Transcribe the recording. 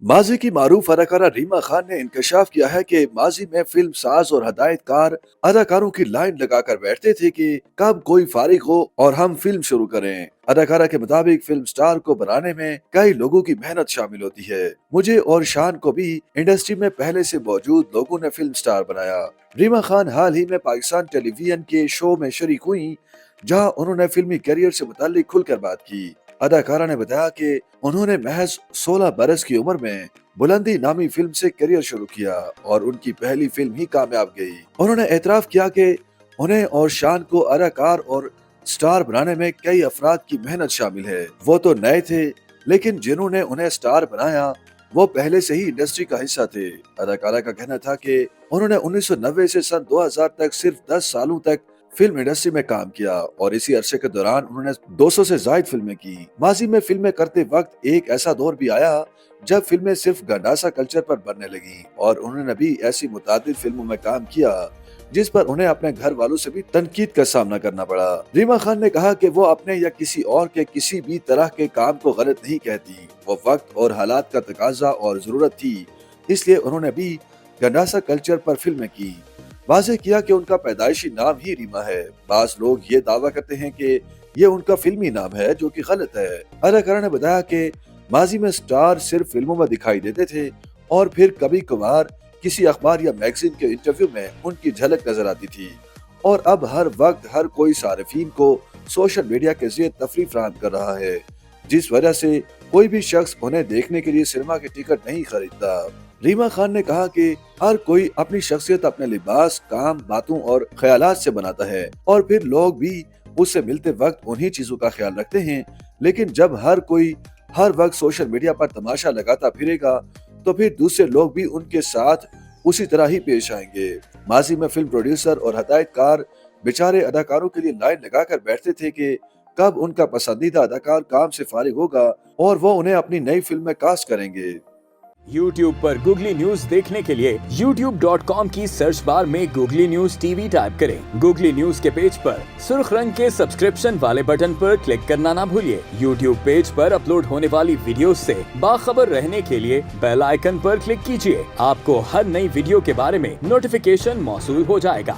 माजी की मारूफ अदाकारा रीमा खान ने इंकशाफ किया है कि माजी में फिल्म साज और हदायतकार अदाकारों की लाइन लगाकर बैठते थे कि कब कोई फारिग हो और हम फिल्म शुरू करें। अदाकारा के मुताबिक फिल्म स्टार को बनाने में कई लोगों की मेहनत शामिल होती है। मुझे और शान को भी इंडस्ट्री में पहले से मौजूद लोगों ने फिल्म स्टार बनाया। रीमा खान हाल ही में पाकिस्तान टेलीविजन के शो में शरीक हुई, जहां उन्होंने फिल्मी करियर से मुताल्लिक खुलकर बात की। अदाकारा ने बताया कि उन्होंने महज 16 बरस की उम्र में बुलंदी नामी फिल्म से करियर शुरू किया और उनकी पहली फिल्म ही कामयाब गई। उन्होंने एतराफ किया कि उन्हें और शान को अदाकार और स्टार बनाने में कई अफराद की मेहनत शामिल है। वो तो नए थे, लेकिन जिन्होंने उन्हें स्टार बनाया वो पहले से ही इंडस्ट्री का हिस्सा थे। अदाकारा का कहना था कि उन्होंने 1990 से सन 2000 तक सिर्फ 10 सालों तक फिल्म इंडस्ट्री में काम किया और इसी अरसे के दौरान उन्होंने 200 से ज्यादा फिल्में की। माजी में फिल्में करते वक्त एक ऐसा दौर भी आया जब फिल्में सिर्फ गंडासा कल्चर पर बनने लगी और उन्होंने भी ऐसी मुतादिद फिल्मों में काम किया जिस पर उन्हें अपने घर वालों से भी तनकीद का सामना करना पड़ा। रीमा खान ने कहा कि वो अपने या किसी और के किसी भी तरह के काम को गलत नहीं कहती। वो वक्त और हालात का तकाजा और जरूरत थी, इसलिए उन्होंने भी गंडासा कल्चर पर फिल्में की। वाज़ेह किया कि उनका पैदाइशी नाम ही रीमा है। बास लोग ये दावा करते हैं कि ये उनका फिल्मी नाम है, जो कि गलत है। अदाकारा ने बताया कि माजी में स्टार सिर्फ फिल्मों में दिखाई देते थे और फिर कभी कभार किसी अखबार या मैगजीन के इंटरव्यू में उनकी झलक नजर आती थी और अब हर वक्त हर कोई सारिफीन को सोशल मीडिया के जरिए तफरीह फराहम कर रहा है, जिस वजह से कोई भी शख्स उन्हें देखने के लिए सिनेमा के टिकट नहीं खरीदता। रीमा खान ने कहा कि हर कोई अपनी शख्सियत अपने लिबास, काम, बातों और ख्यालात से बनाता है और फिर लोग भी उससे मिलते वक्त उन्हीं चीजों का ख्याल रखते हैं। लेकिन जब हर कोई हर वक्त सोशल मीडिया पर तमाशा लगाता फिरेगा तो फिर दूसरे लोग भी उनके साथ उसी तरह ही पेश आएंगे। माजी में फिल्म प्रोड्यूसर और हदायतकार बेचारे अदाकारों के लिए लाइन लगाकर बैठते थे कि कब उनका पसंदीदा अदाकार काम से फारिग होगा और वो उन्हें अपनी नई फिल्म में कास्ट करेंगे। YouTube पर गूगली न्यूज देखने के लिए youtube.com की सर्च बार में गूगली न्यूज टीवी टाइप करें। गूगली न्यूज के पेज पर सुर्ख रंग के सब्सक्रिप्शन वाले बटन पर क्लिक करना ना भूलिए। YouTube पेज पर अपलोड होने वाली वीडियोस से बाखबर रहने के लिए बेल आइकन पर क्लिक कीजिए। आपको हर नई वीडियो के बारे में नोटिफिकेशन मौसूल हो जाएगा।